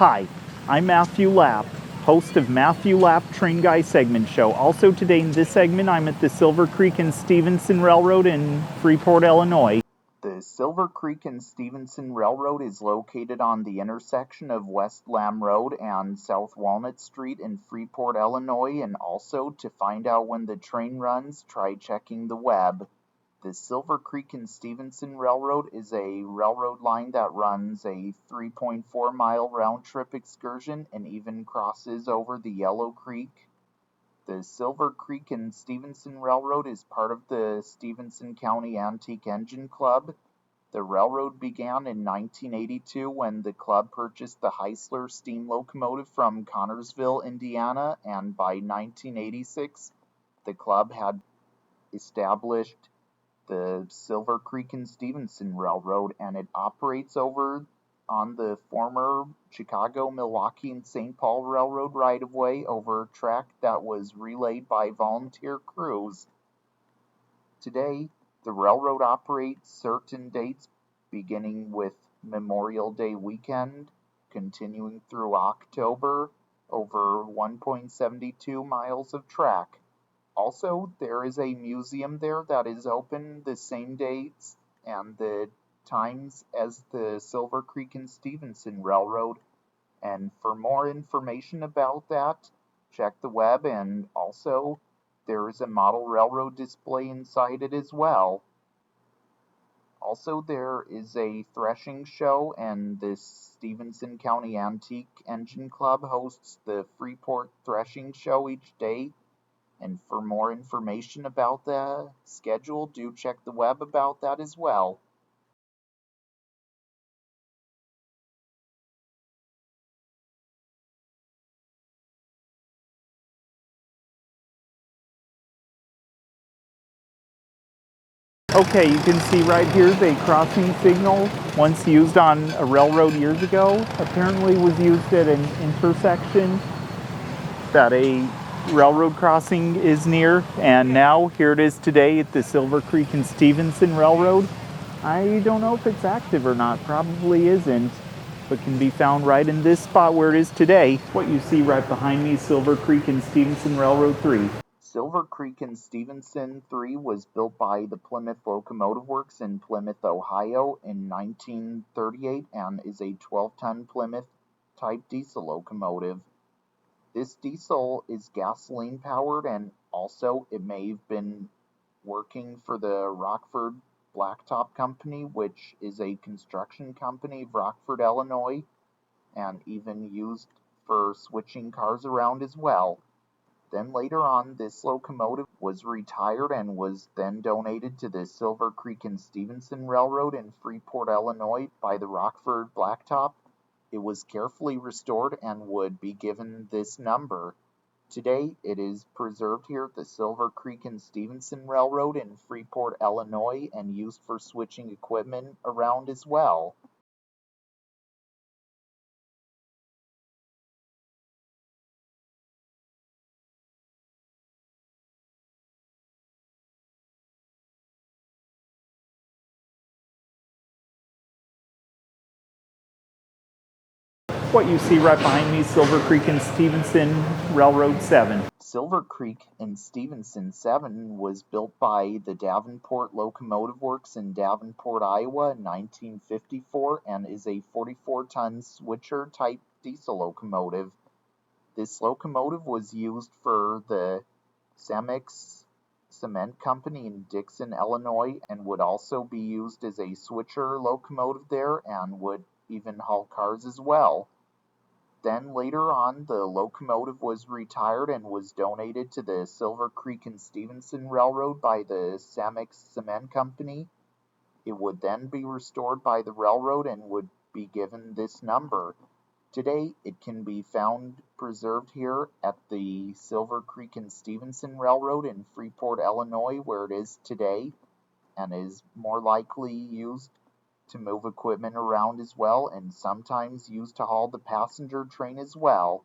Hi, I'm Matthew Lapp, host of Matthew Lapp Train Guy Segment Show. Also today in this segment, I'm at the Silver Creek and Stephenson Railroad in Freeport, Illinois. The Silver Creek and Stephenson Railroad is located on the intersection of West Lamb Road and South Walnut Street in Freeport, Illinois, and also to find out when the train runs, try checking the web. The Silver Creek and Stephenson Railroad is a railroad line that runs a 3.4-mile round-trip excursion and even crosses over the Yellow Creek. The Silver Creek and Stephenson Railroad is part of the Stephenson County Antique Engine Club. The railroad began in 1982 when the club purchased the Heisler steam locomotive from Connorsville, Indiana, and by 1986 the club had established the Silver Creek and Stephenson Railroad, and it operates over on the former Chicago, Milwaukee, and St. Paul Railroad right-of-way over a track that was relayed by volunteer crews. Today, the railroad operates certain dates beginning with Memorial Day weekend, continuing through October, over 1.72 miles of track. Also, there is a museum there that is open the same dates and the times as the Silver Creek and Stephenson Railroad. And for more information about that, check the web, and also there is a model railroad display inside it as well. Also, there is a threshing show, and the Stephenson County Antique Engine Club hosts the Freeport Threshing Show each day. And for more information about the schedule, do check the web about that as well. Okay, you can see right here the crossing signal, once used on a railroad years ago, apparently was used at an intersection that a railroad crossing is near, and now here it is today at the Silver Creek and Stephenson Railroad. I don't know if it's active or not, probably isn't, but can be found right in this spot where it is today. What you see right behind me is Silver Creek and Stephenson Railroad 3. Silver Creek and Stephenson 3 was built by the Plymouth Locomotive Works in Plymouth, Ohio in 1938 and is a 12-ton Plymouth type diesel locomotive. This diesel is gasoline powered, and also it may have been working for the Rockford Blacktop Company, which is a construction company of Rockford, Illinois, and even used for switching cars around as well. Then later on, this locomotive was retired and was then donated to the Silver Creek and Stephenson Railroad in Freeport, Illinois by the Rockford Blacktop. It was carefully restored and would be given this number. Today, it is preserved here at the Silver Creek and Stephenson Railroad in Freeport, Illinois, and used for switching equipment around as well. What you see right behind me is Silver Creek and Stephenson Railroad 7. Silver Creek and Stephenson 7 was built by the Davenport Locomotive Works in Davenport, Iowa in 1954 and is a 44-ton switcher-type diesel locomotive. This locomotive was used for the Cemex Cement Company in Dixon, Illinois, and would also be used as a switcher locomotive there and would even haul cars as well. Then later on, the locomotive was retired and was donated to the Silver Creek and Stephenson Railroad by the Cemex Cement Company. It would then be restored by the railroad and would be given this number. Today, it can be found preserved here at the Silver Creek and Stephenson Railroad in Freeport, Illinois, where it is today, and is more likely used to move equipment around as well, and sometimes used to haul the passenger train as well.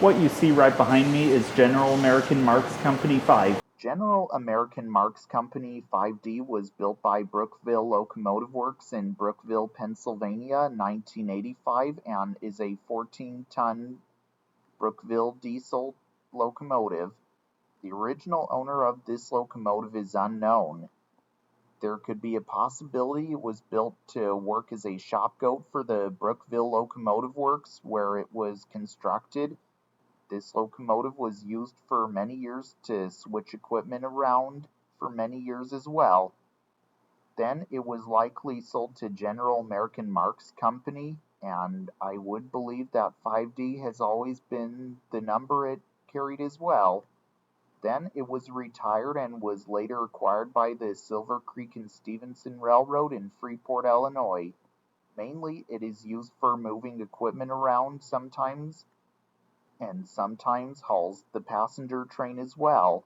What you see right behind me is General American Marks Company 5. General American Marks Company 5D was built by Brookville Locomotive Works in Brookville, Pennsylvania in 1985 and is a 14-ton Brookville diesel locomotive. The original owner of this locomotive is unknown. There could be a possibility it was built to work as a shop goat for the Brookville Locomotive Works where it was constructed. This locomotive was used for many years to switch equipment around for many years as well. Then it was likely sold to General American Marks Company, and I would believe that 5D has always been the number it carried as well. Then it was retired and was later acquired by the Silver Creek and Stephenson Railroad in Freeport, Illinois. Mainly it is used for moving equipment around sometimes, and sometimes hauls the passenger train as well.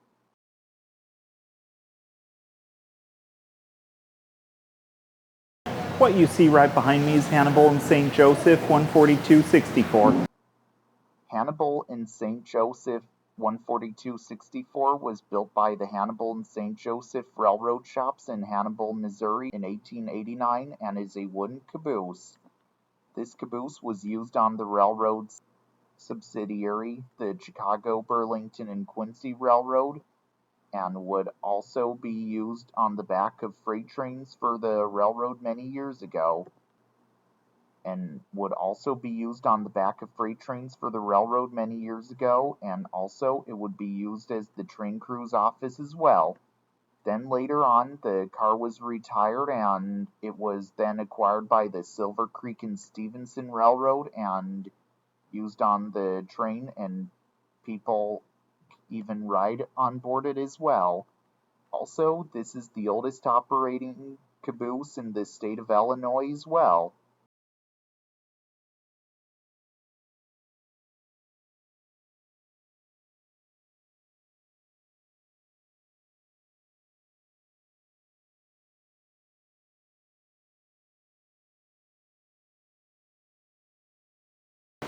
What you see right behind me is Hannibal and St. Joseph 14264. Hannibal and St. Joseph 14264 was built by the Hannibal and St. Joseph Railroad Shops in Hannibal, Missouri in 1889 and is a wooden caboose. This caboose was used on the railroad's subsidiary, the Chicago, Burlington, and Quincy Railroad, and would also be used on the back of freight trains for the railroad many years ago. And would also be used on the back of freight trains for the railroad many years ago, and also it would be used as the train crew's office as well. Then later on, the car was retired and it was then acquired by the Silver Creek and Stephenson Railroad and used on the train, and people even ride on board it as well. Also, this is the oldest operating caboose in the state of Illinois as well.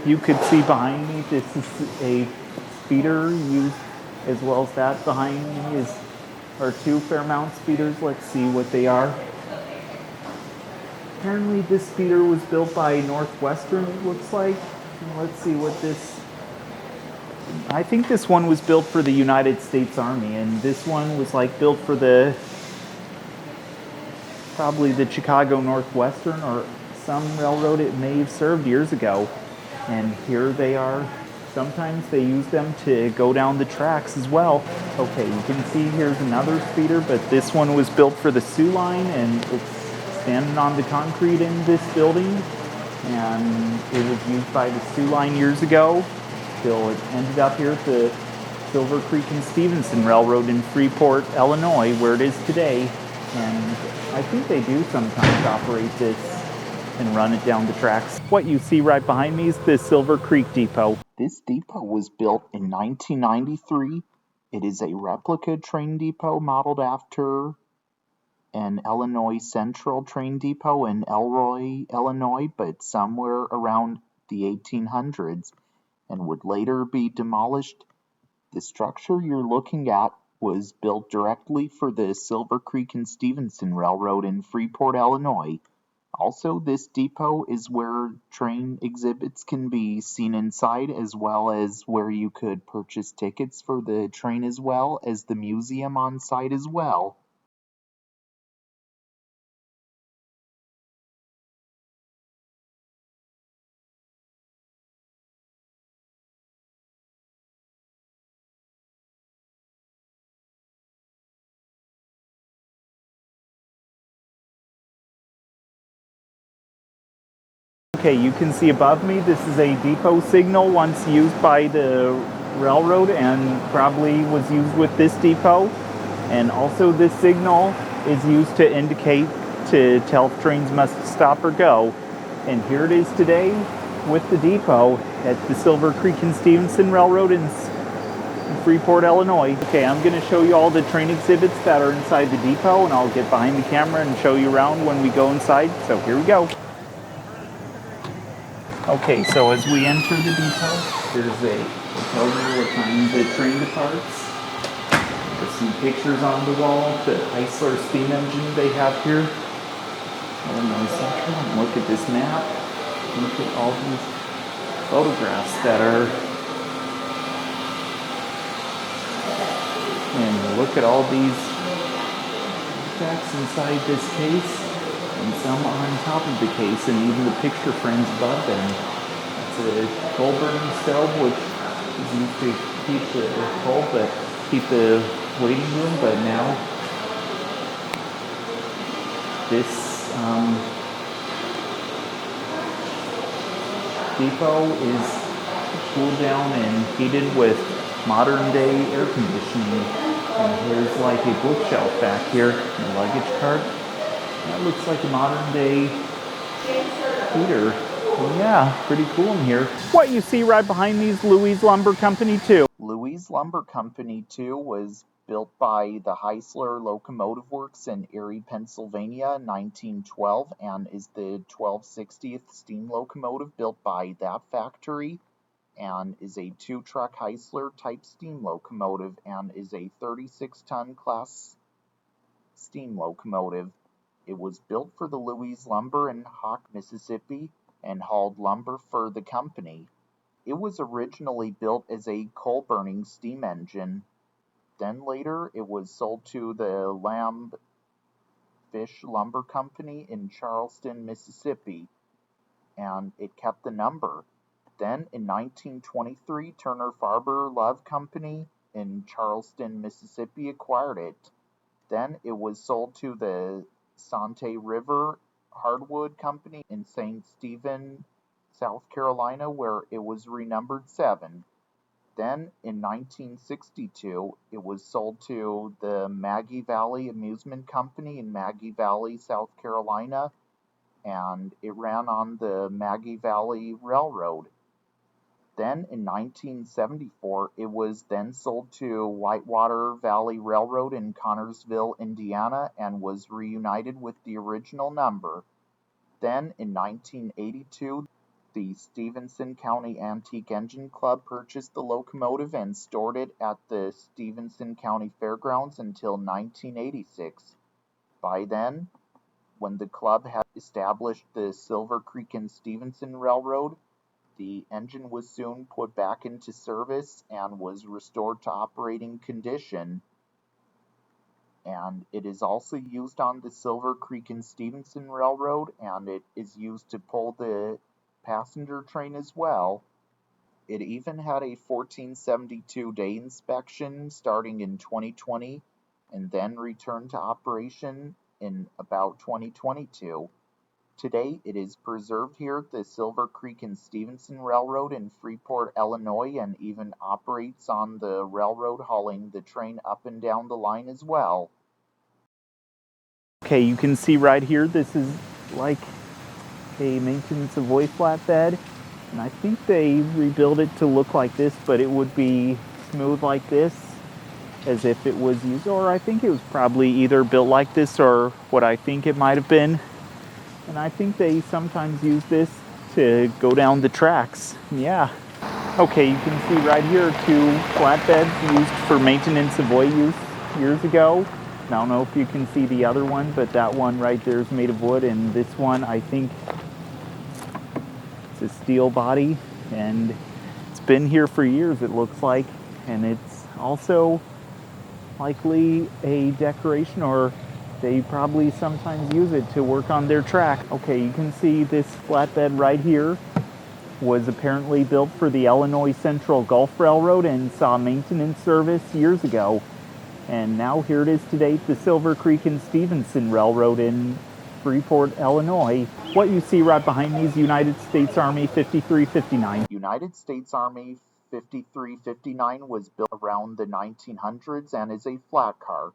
You could see behind me, this is a speeder used, as well as that behind me are two Fairmount speeders. Let's see what they are. Apparently this speeder was built by Northwestern, it looks like. Let's see what this... I think this one was built for the United States Army, and this one was like built for probably the Chicago Northwestern or some railroad it may have served years ago. And here they are. Sometimes they use them to go down the tracks as well. Okay, you can see here's another speeder, but this one was built for the Sioux Line, and it's standing on the concrete in this building. And it was used by the Sioux Line years ago, till it ended up here at the Silver Creek and Stephenson Railroad in Freeport, Illinois, where it is today. And I think they do sometimes operate this and run it down the tracks. What you see right behind me is the Silver Creek Depot. This depot was built in 1993. It is a replica train depot modeled after an Illinois Central train depot in Elroy, Illinois, but somewhere around the 1800s, and would later be demolished. The structure you're looking at was built directly for the Silver Creek and Stephenson Railroad in Freeport, Illinois. Also, this depot is where train exhibits can be seen inside, as well as where you could purchase tickets for the train, as well as the museum on site as well. Okay, you can see above me, this is a depot signal once used by the railroad and probably was used with this depot. And also this signal is used to indicate to tell if trains must stop or go. And here it is today with the depot at the Silver Creek and Stephenson Railroad in Freeport, Illinois. Okay, I'm going to show you all the train exhibits that are inside the depot, and I'll get behind the camera and show you around when we go inside. So here we go. Okay, so as we enter the depot, there's a Tells you what time the train departs. There's some pictures on the wall. The Chrysler steam engine they have here. Illinois Central. Look at this map. Look at all these photographs that are. And look at all these facts inside this case, and some on top of the case, and even the picture frames above them. That's a coal burning stove, which is used to keep the coal, but keep the waiting room. But now this depot is cooled down and heated with modern day air conditioning. And here's like a bookshelf back here, a luggage cart. That looks like a modern day heater. Yeah, pretty cool in here. What you see right behind me is Louise Lumber Company 2. Louise Lumber Company 2 was built by the Heisler Locomotive Works in Erie, Pennsylvania in 1912, and is the 1260th steam locomotive built by that factory, and is a 2-truck Heisler type steam locomotive, and is a 36-ton class steam locomotive. It was built for the Louise Lumber in Hawk, Mississippi, and hauled lumber for the company. It was originally built as a coal-burning steam engine. Then later it was sold to the Lamb Fish Lumber Company in Charleston, Mississippi, and it kept the number. Then in 1923, Turner Farber Love Company in Charleston, Mississippi acquired it. Then it was sold to the Sante River Hardwood Company in St. Stephen, South Carolina, where it was renumbered 7. Then in 1962, it was sold to the Maggie Valley Amusement Company in Maggie Valley, South Carolina, and it ran on the Maggie Valley Railroad. Then in 1974, it was then sold to Whitewater Valley Railroad in Connersville, Indiana, and was reunited with the original number. Then in 1982, the Stephenson County Antique Engine Club purchased the locomotive and stored it at the Stephenson County Fairgrounds until 1986. By then, when the club had established the Silver Creek and Stephenson Railroad, the engine was soon put back into service and was restored to operating condition. And it is also used on the Silver Creek and Stephenson Railroad, and it is used to pull the passenger train as well. It even had a 1472-day inspection starting in 2020 and then returned to operation in about 2022. Today, it is preserved here at the Silver Creek and Stephenson Railroad in Freeport, Illinois, and even operates on the railroad, hauling the train up and down the line as well. Okay, you can see right here, this is like a maintenance Savoy flatbed, and I think they rebuilt it to look like this, but it would be smooth like this, as if it was used, or I think it was probably either built like this or what I think it might have been. And I think they sometimes use this to go down the tracks. Yeah. Okay, you can see right here 2 flatbeds used for maintenance Savoy use years ago. I don't know if you can see the other one, but that one right there is made of wood, and this one, I think it's a steel body, and it's been here for years, it looks like, and it's also likely a decoration, or they probably sometimes use it to work on their track. Okay, you can see this flatbed right here was apparently built for the Illinois Central Gulf Railroad and saw maintenance service years ago. And now here it is today at the Silver Creek and Stephenson Railroad in Freeport, Illinois. What you see right behind me is United States Army 5359. United States Army 5359 was built around the 1900s and is a flat car.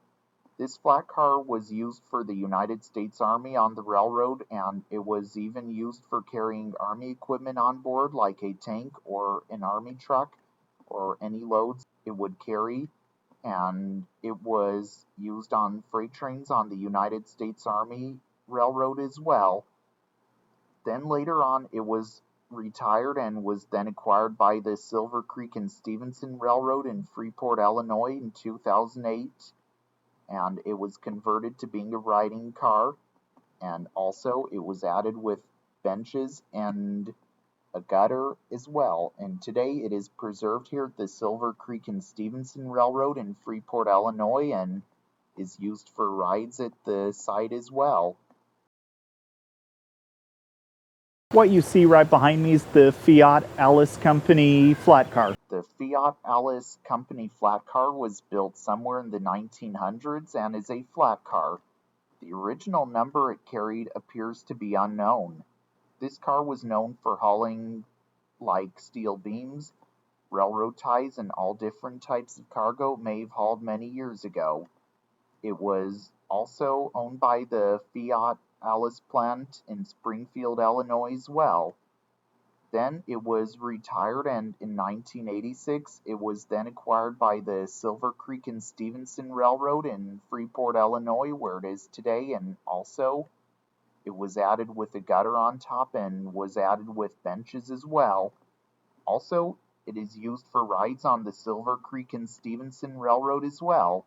This flat car was used for the United States Army on the railroad, and it was even used for carrying Army equipment on board, like a tank or an Army truck, or any loads it would carry. And it was used on freight trains on the United States Army Railroad as well. Then later on, it was retired and was then acquired by the Silver Creek and Stephenson Railroad in Freeport, Illinois in 2008, and it was converted to being a riding car, and also it was added with benches and a gutter as well, and today it is preserved here at the Silver Creek and Stephenson Railroad in Freeport, Illinois, and is used for rides at the site as well. What you see right behind me is the Fiat-Allis Company Flatcar. The Fiat-Allis Company Flatcar was built somewhere in the 1900s and is a flat car. The original number it carried appears to be unknown. This car was known for hauling like steel beams, railroad ties, and all different types of cargo it may have hauled many years ago. It was also owned by the Fiat-Allis plant in Springfield, Illinois as well. Then it was retired, and in 1986 it was then acquired by the Silver Creek and Stephenson Railroad in Freeport, Illinois, where it is today, and also it was added with a gutter on top and was added with benches as well. Also, it is used for rides on the Silver Creek and Stephenson Railroad as well.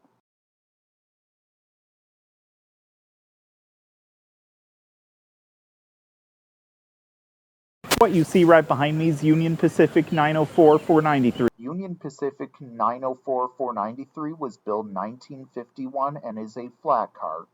What you see right behind me is Union Pacific 904-493. Union Pacific 904-493 was built in 1951 and is a flat car.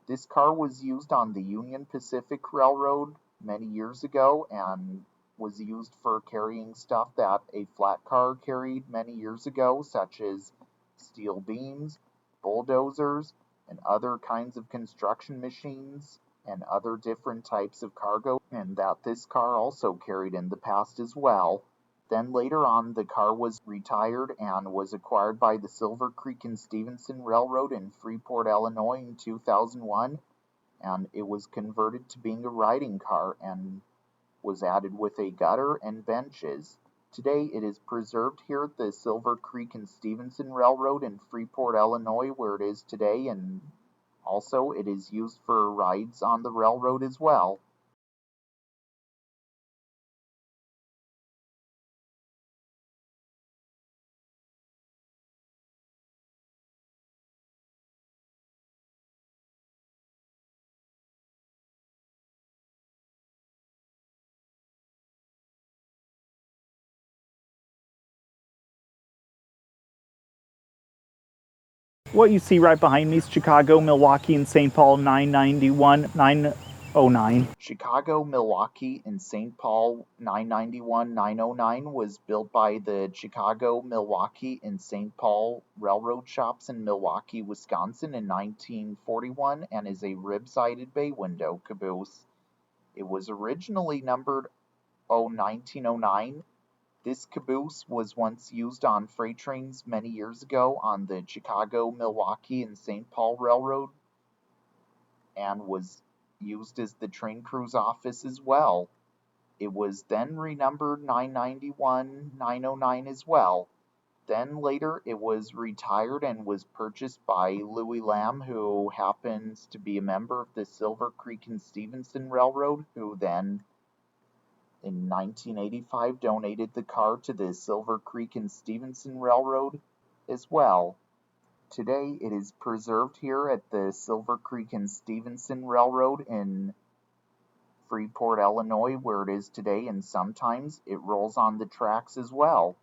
This car was used on the Union Pacific Railroad many years ago and was used for carrying stuff that a flat car carried many years ago, such as steel beams, bulldozers, and other kinds of construction machines and other different types of cargo, and that this car also carried in the past as well. Then later on, the car was retired and was acquired by the Silver Creek and Stephenson Railroad in Freeport, Illinois in 2001, and it was converted to being a riding car and was added with a gutter and benches. Today it is preserved here at the Silver Creek and Stephenson Railroad in Freeport, Illinois, where it is today, and also it is used for rides on the railroad as well. What you see right behind me is Chicago, Milwaukee, and St. Paul 909. Chicago, Milwaukee, and St. Paul 909 was built by the Chicago, Milwaukee, and St. Paul Railroad Shops in Milwaukee, Wisconsin in 1941 and is a rib-sided bay window caboose. It was originally numbered 1909. This caboose was once used on freight trains many years ago on the Chicago, Milwaukee, and St. Paul Railroad and was used as the train crew's office as well. It was then renumbered 909 as well. Then later it was retired and was purchased by Louise Lumber, who happens to be a member of the Silver Creek and Stephenson Railroad, who then in 1985 donated the car to the Silver Creek and Stephenson Railroad as well. Today it is preserved here at the Silver Creek and Stephenson Railroad in Freeport, Illinois, where it is today, and sometimes it rolls on the tracks as well.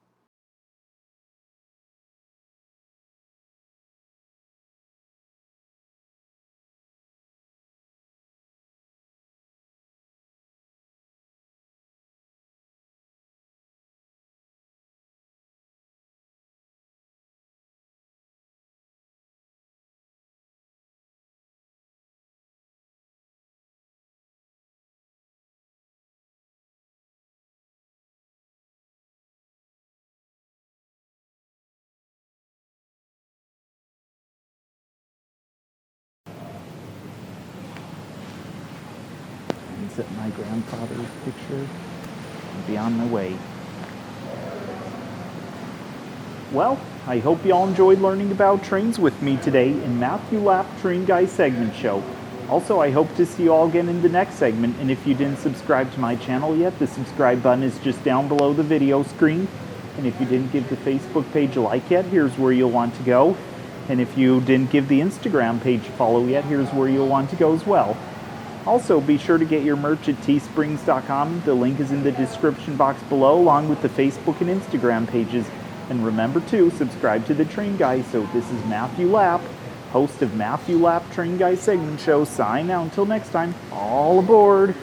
Is it my grandfather's picture? I'll be on my way. Well, I hope you all enjoyed learning about trains with me today in Matthew Lapp Train Guy segment show. Also, I hope to see you all again in the next segment, and if you didn't subscribe to my channel yet, the subscribe button is just down below the video screen. And if you didn't give the Facebook page a like yet, here's where you'll want to go. And if you didn't give the Instagram page a follow yet, here's where you'll want to go as well. Also, be sure to get your merch at teesprings.com. The link is in the description box below, along with the Facebook and Instagram pages. And remember to subscribe to the Train Guy. So this is Matthew Lapp, host of MOW Flatbeds Train Guy segment show. Sign out until next time. All aboard.